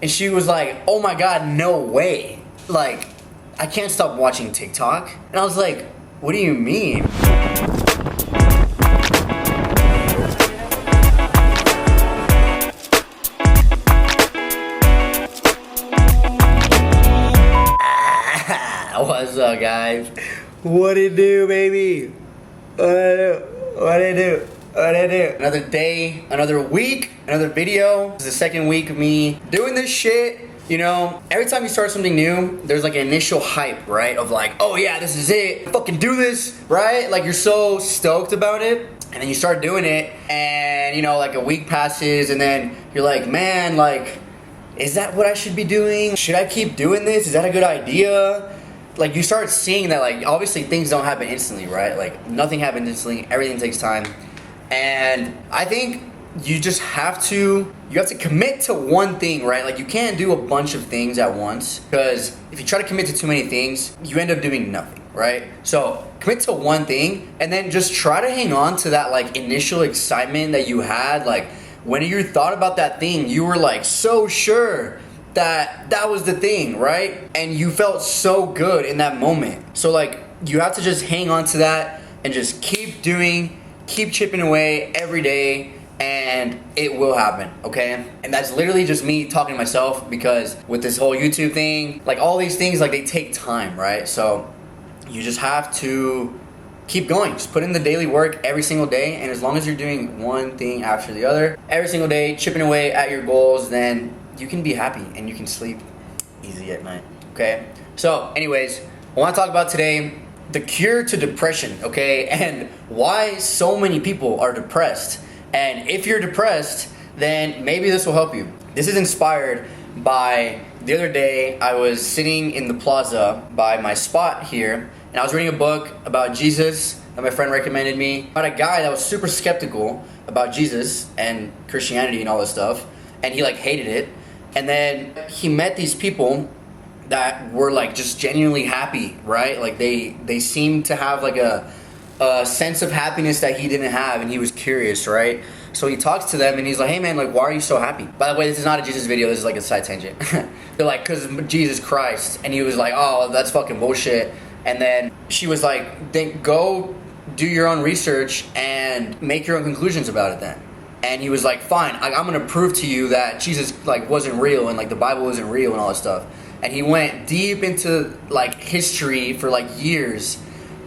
And she was like, oh my god, no way. Like, I can't stop watching TikTok. And I was like, what do you mean? What's up, guys? What it do, baby? What it do? Another day, another week, another video. This is the second week of me doing this shit. You know, every time you start something new, there's like an initial hype, right? Of like, oh yeah, this is it. Fucking do this, right? Like you're so stoked about it. And then you start doing it and you know, like a week passes and then you're like, man, like, is that what I should be doing? Should I keep doing this? Is that a good idea? Like you start seeing that like obviously things don't happen instantly, right? Like nothing happens instantly, everything takes time. And I think you just have to commit to one thing, right? Like you can't do a bunch of things at once because if you try to commit to too many things, you end up doing nothing, right? So commit to one thing and then just try to hang on to that like initial excitement that you had. Like when you thought about that thing, you were like so sure that was the thing, right? And you felt so good in that moment. So like you have to just hang on to that and just keep chipping away every day and it will happen, okay? And that's literally just me talking to myself because with this whole YouTube thing, like all these things, like they take time, right? So you just have to keep going. Just put in the daily work every single day, and as long as you're doing one thing after the other, every single day, chipping away at your goals, then you can be happy and you can sleep easy at night, okay? So anyways, I want to talk about today the cure to depression, okay? And why so many people are depressed. And if you're depressed, then maybe this will help you. This is inspired by the other day I was sitting in the plaza by my spot here and I was reading a book about Jesus that my friend recommended me about a guy that was super skeptical about Jesus and Christianity and all this stuff, and he like hated it. And then he met these people that were like just genuinely happy, right? Like they seemed to have like a sense of happiness that he didn't have, and he was curious, right? So he talks to them and he's like, hey man, like why are you so happy? By the way, this is not a Jesus video, this is like a side tangent. They're like, cause Jesus Christ. And he was like, oh, that's fucking bullshit. And then she was like, then go do your own research and make your own conclusions about it then. And he was like, fine, I'm gonna prove to you that Jesus like wasn't real and like the Bible isn't real and all that stuff. And he went deep into like history for like years,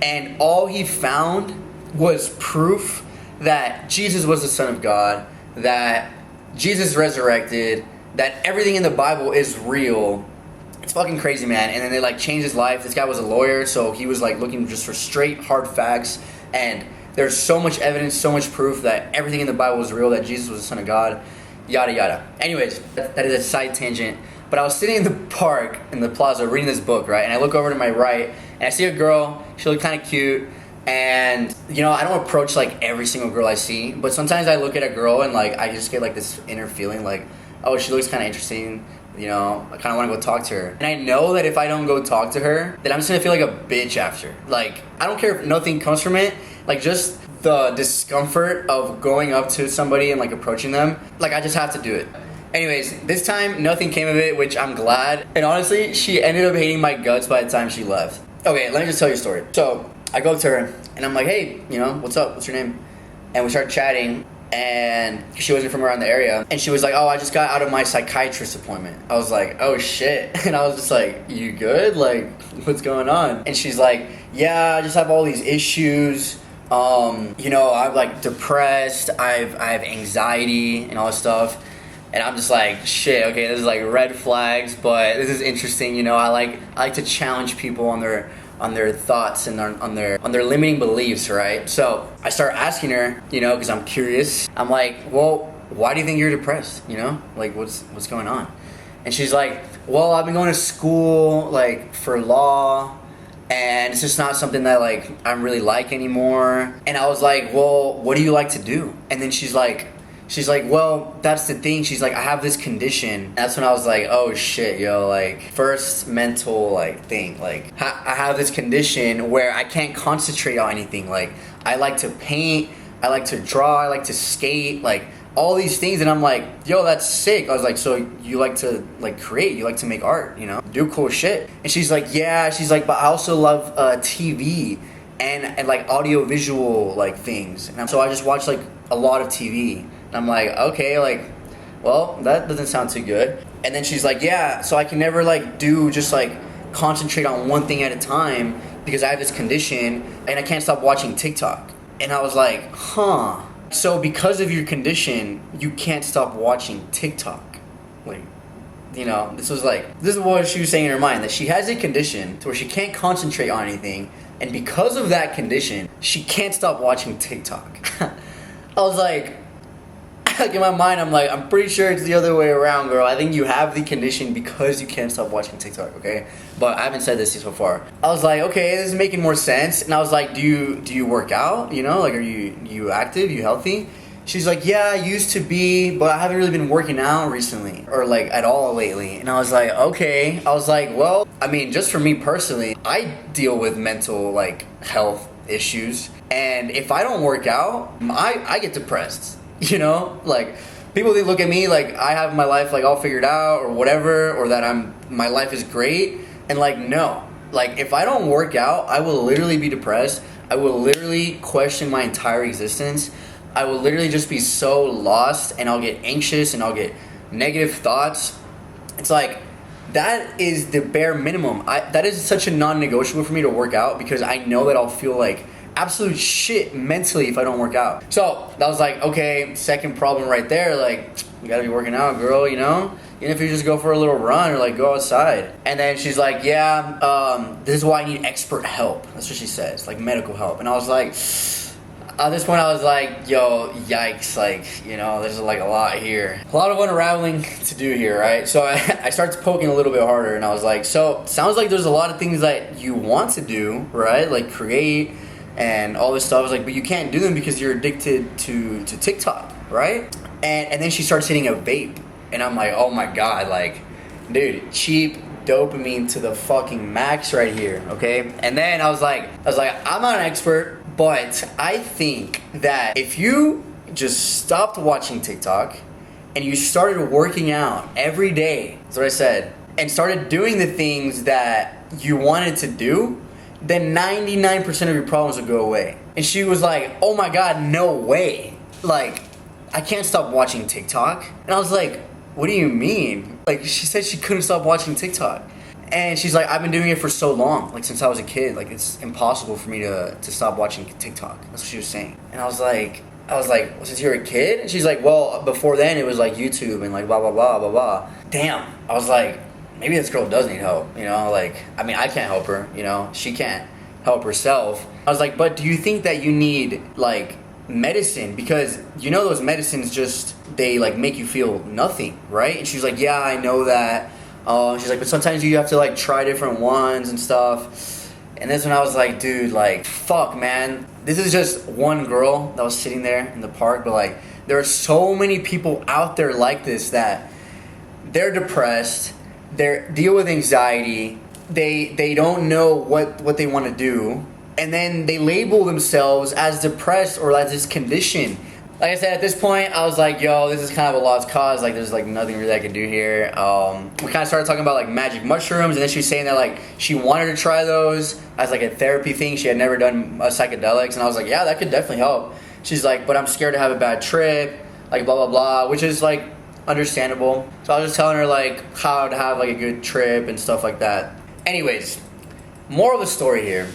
and all he found was proof that Jesus was the Son of God, that Jesus resurrected, that everything in the Bible is real. It's fucking crazy, man. And then they like changed his life. This guy was a lawyer, so he was like looking just for straight hard facts, and there's so much evidence, so much proof that everything in the Bible was real, that Jesus was the Son of God, yada yada. Anyways, that is a side tangent. But I was sitting in the park, in the plaza, reading this book, right? And I look over to my right, and I see a girl. She looked kind of cute. And, you know, I don't approach, like, every single girl I see. But sometimes I look at a girl, and, like, I just get, like, this inner feeling, like, oh, she looks kind of interesting. You know, I kind of want to go talk to her. And I know that if I don't go talk to her, then I'm just going to feel like a bitch after. Like, I don't care if nothing comes from it. Like, just the discomfort of going up to somebody and, like, approaching them. Like, I just have to do it. Anyways, this time nothing came of it, which I'm glad. And honestly, she ended up hating my guts by the time she left. Okay, let me just tell you a story. So I go up to her and I'm like, hey, you know, what's up? What's your name? And we start chatting, and she wasn't from around the area. And she was like, oh, I just got out of my psychiatrist appointment. I was like, oh shit. And I was just like, you good? Like, what's going on? And she's like, yeah, I just have all these issues. You know, I'm like depressed. I have anxiety and all this stuff. And I'm just like, shit, okay, this is like red flags, but this is interesting, you know. I like to challenge people on their thoughts and on their limiting beliefs, right? So I start asking her, you know, because I'm curious. I'm like, well, why do you think you're depressed? You know, like what's going on? And she's like, well, I've been going to school like for law, and it's just not something that like I'm really like anymore. And I was like, well, what do you like to do? And then she's like, well, that's the thing. She's like, I have this condition. That's when I was like, oh shit, yo, like first mental like thing. Like I have this condition where I can't concentrate on anything. Like I like to paint, I like to draw, I like to skate, like all these things, and I'm like, yo, that's sick. I was like, so you like to like create, you like to make art, you know, do cool shit. And she's like, yeah, she's like, but I also love TV and like audio visual like things. And so I just watch like a lot of TV. And I'm like, okay, like, well, that doesn't sound too good. And then she's like, yeah, so I can never like do just like concentrate on one thing at a time because I have this condition and I can't stop watching TikTok. And I was like, huh. So because of your condition, you can't stop watching TikTok. Like, you know, this is what she was saying in her mind, that she has a condition to where she can't concentrate on anything, and because of that condition, she can't stop watching TikTok. I was like in my mind, I'm like, I'm pretty sure it's the other way around, girl. I think you have the condition because you can't stop watching TikTok, okay? But I haven't said this so far. I was like, okay, this is making more sense. And I was like, do you work out? You know, like, are you active? You healthy? She's like, yeah, I used to be, but I haven't really been working out recently, or like at all lately. And I was like, okay. I was like, well, I mean, just for me personally, I deal with mental like health issues, and if I don't work out, I get depressed. You know, like, people, they look at me like I have my life like all figured out or whatever, or that my life is great, and like, no. Like, if I don't work out, I will literally be depressed. I will literally question my entire existence. I will literally just be so lost, and I'll get anxious and I'll get negative thoughts. It's like, that is the bare minimum. That is such a non-negotiable for me to work out, because I know that I'll feel like absolute shit mentally if I don't work out. So that was like, okay, second problem right there. Like, you gotta be working out, girl, you know? Even if you just go for a little run or like go outside. And then she's like, yeah, this is why I need expert help. That's what she says, like medical help. And I was like, at this point I was like, yo, yikes, like, you know, there's like a lot here. A lot of unraveling to do here, right? So I started poking a little bit harder, and I was like, so sounds like there's a lot of things that you want to do, right? Like create and all this stuff. I was like, but you can't do them because you're addicted to TikTok, right? And then she starts hitting a vape, and I'm like, oh my god, like, dude, cheap dopamine to the fucking max right here, okay? And then I was like, I'm not an expert, but I think that if you just stopped watching TikTok and you started working out every day, that's what I said, and started doing the things that you wanted to do, then 99% of your problems will go away. And she was like, oh my god, no way. Like, I can't stop watching TikTok. And I was like, what do you mean? Like, she said she couldn't stop watching TikTok. And she's like, I've been doing it for so long, like since I was a kid. Like, it's impossible for me to stop watching TikTok. That's what she was saying. And I was like, well, since you're a kid? And she's like, well, before then it was like YouTube and like blah, blah, blah, blah, blah. Damn. I was like, maybe this girl does need help, you know? Like, I mean, I can't help her, you know? She can't help herself. I was like, but do you think that you need, like, medicine? Because, you know, those medicines just, they, like, make you feel nothing, right? And she's like, yeah, I know that. She's like, but sometimes you have to, like, try different ones and stuff. And that's when I was like, dude, like, fuck, man. This is just one girl that was sitting there in the park, but, like, there are so many people out there like this that they're depressed, they deal with anxiety, they don't know what they want to do, and then they label themselves as depressed or as this condition. Like I said, at this point, I was like, yo, this is kind of a lost cause. Like, there's like nothing really I can do here. We kind of started talking about like magic mushrooms, and then she was saying that like she wanted to try those as like a therapy thing. She had never done psychedelics, and I was like, yeah, that could definitely help. She's like, but I'm scared to have a bad trip, like blah, blah, blah, which is like understandable. So I was just telling her like how to have like a good trip and stuff like that. Anyways, moral of the story here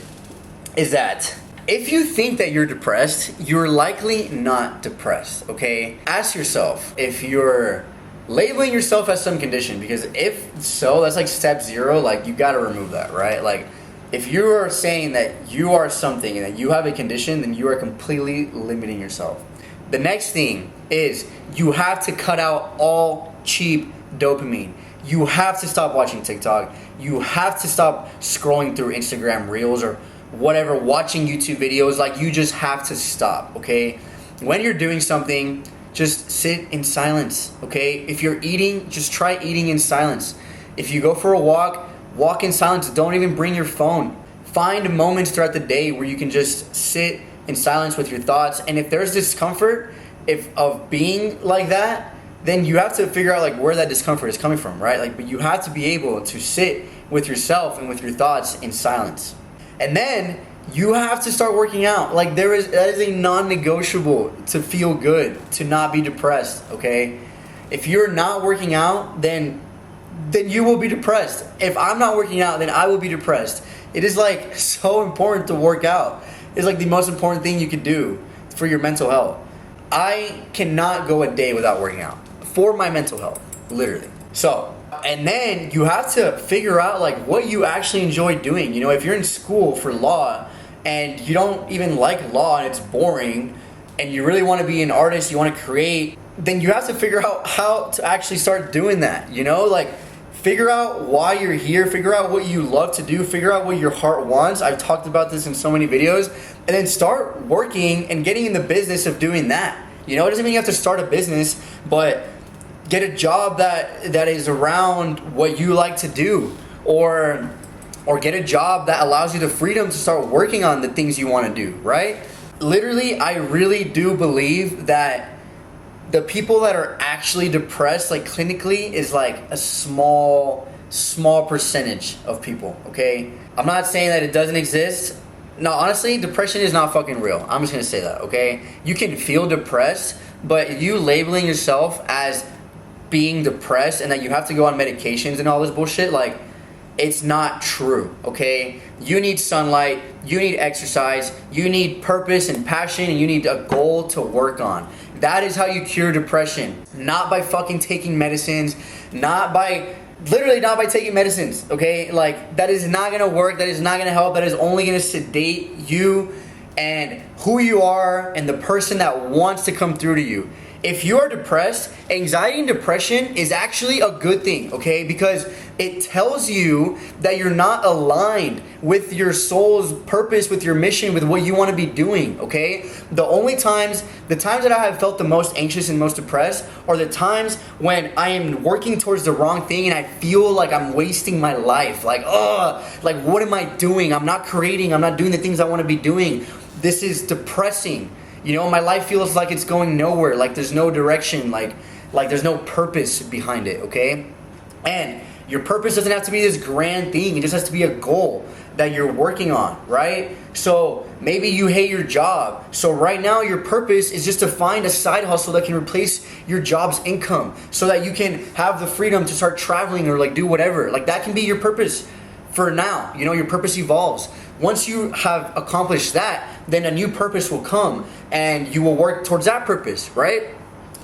is that if you think that you're depressed, you're likely not depressed, okay? Ask yourself if you're labeling yourself as some condition, because if so, that's like step 0, like you gotta remove that, right? Like, if you are saying that you are something and that you have a condition, then you are completely limiting yourself. The next thing is you have to cut out all cheap dopamine. You have to stop watching TikTok. You have to stop scrolling through Instagram Reels or whatever, watching YouTube videos. Like, you just have to stop, okay? When you're doing something, just sit in silence, okay? If you're eating, just try eating in silence. If you go for a walk, walk in silence. Don't even bring your phone. Find moments throughout the day where you can just sit in silence with your thoughts. And if there's discomfort, if of being like that, then you have to figure out like where that discomfort is coming from, right? Like, but you have to be able to sit with yourself and with your thoughts in silence. And then you have to start working out. Like, that is a non-negotiable to feel good, to not be depressed, okay? If you're not working out, then you will be depressed. If I'm not working out, then I will be depressed. It is like so important to work out. It's like the most important thing you can do for your mental health. I cannot go a day without working out for my mental health, literally. So, and then you have to figure out like what you actually enjoy doing. You know, if you're in school for law and you don't even like law and it's boring and you really want to be an artist, you want to create, then you have to figure out how to actually start doing that, you know? Like, figure out why you're here, figure out what you love to do, figure out what your heart wants. I've talked about this in so many videos. And then start working and getting in the business of doing that. You know, it doesn't mean you have to start a business, but get a job that is around what you like to do. Or get a job that allows you the freedom to start working on the things you want to do, right? Literally, I really do believe that the people that are actually depressed, like clinically, is like a small percentage of people, okay? I'm not saying that it doesn't exist. No, honestly, depression is not fucking real. I'm just gonna say that, okay? You can feel depressed, but you labeling yourself as being depressed and that you have to go on medications and all this bullshit, like, it's not true, okay? You need sunlight, you need exercise, you need purpose and passion, and you need a goal to work on. That is how you cure depression. Not by fucking taking medicines, literally not by taking medicines, okay? Like, that is not gonna work, that is not gonna help, that is only gonna sedate you and who you are and the person that wants to come through to you. If you are depressed, anxiety and depression is actually a good thing, okay? Because it tells you that you're not aligned with your soul's purpose, with your mission, with what you want to be doing, okay? The times that I have felt the most anxious and most depressed are the times when I am working towards the wrong thing and I feel like I'm wasting my life. Like, like, what am I doing? I'm not creating, I'm not doing the things I want to be doing. This is depressing. You know, my life feels like it's going nowhere, like there's no direction, like there's no purpose behind it, okay? And your purpose doesn't have to be this grand thing, it just has to be a goal that you're working on, right? So maybe you hate your job, so right now your purpose is just to find a side hustle that can replace your job's income so that you can have the freedom to start traveling or like do whatever. Like, that can be your purpose for now. You know, your purpose evolves. Once you have accomplished that, then a new purpose will come and you will work towards that purpose, right?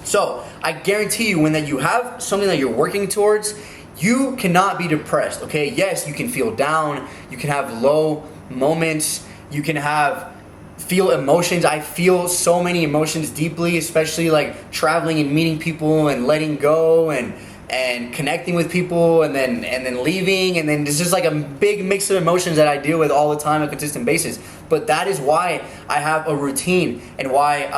So I guarantee you, when that you have something that you're working towards, you cannot be depressed, okay? Yes, you can feel down, you can have low moments, you can feel emotions. I feel so many emotions deeply, especially like traveling and meeting people and letting go and connecting with people and then leaving, and then it's just like a big mix of emotions that I deal with all the time on a consistent basis. But that is why I have a routine and why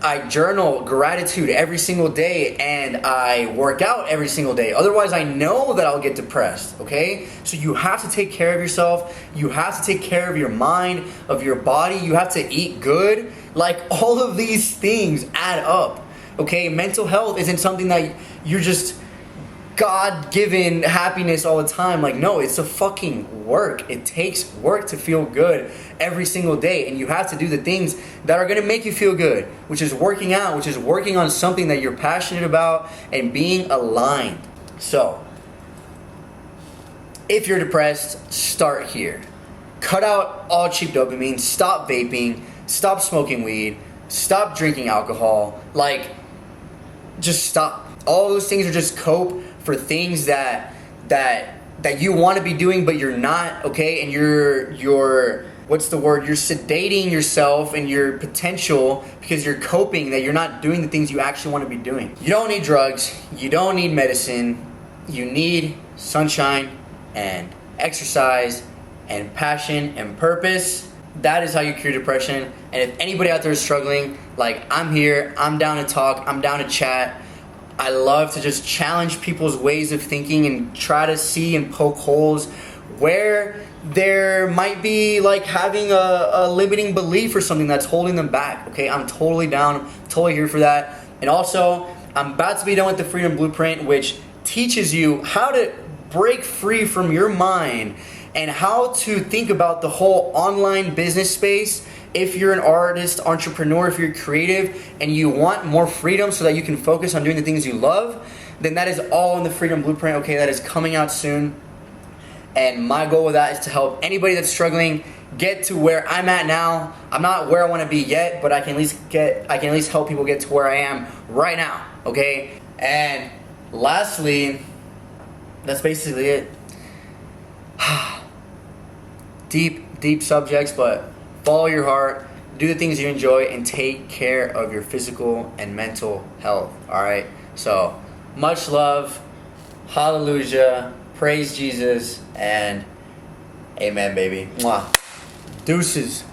I journal gratitude every single day and I work out every single day. Otherwise, I know that I'll get depressed, okay? So you have to take care of yourself. You have to take care of your mind, of your body. You have to eat good. Like, all of these things add up, okay? Mental health isn't something that you're just God-given happiness all the time. Like, no, it's a fucking work. It takes work to feel good every single day, and you have to do the things that are going to make you feel good, which is working out, which is working on something that you're passionate about and being aligned. So if you're depressed, start here. Cut out all cheap dopamine, stop vaping, stop smoking weed, stop drinking alcohol. Like, just stop. All those things are just cope for things that you want to be doing but you're not, okay? And you're what's the word? You're sedating yourself and your potential because you're coping that you're not doing the things you actually want to be doing. You don't need drugs, you don't need medicine. You need sunshine and exercise and passion and purpose. That is how you cure depression. And if anybody out there is struggling, like, I'm here, I'm down to talk, I'm down to chat. I love to just challenge people's ways of thinking and try to see and poke holes where there might be like having a limiting belief or something that's holding them back. Okay, I'm totally down, totally here for that. And also, I'm about to be done with the Freedom Blueprint, which teaches you how to break free from your mind and how to think about the whole online business space. If you're an artist, entrepreneur, if you're creative and you want more freedom so that you can focus on doing the things you love, then that is all in the Freedom Blueprint. Okay, that is coming out soon. And my goal with that is to help anybody that's struggling get to where I'm at now. I'm not where I want to be yet, but I can at least help people get to where I am right now. Okay? And lastly, that's basically it. Deep subjects, but follow your heart, do the things you enjoy, and take care of your physical and mental health. Alright? So, much love, hallelujah, praise Jesus, and amen, baby. Mwah. Deuces.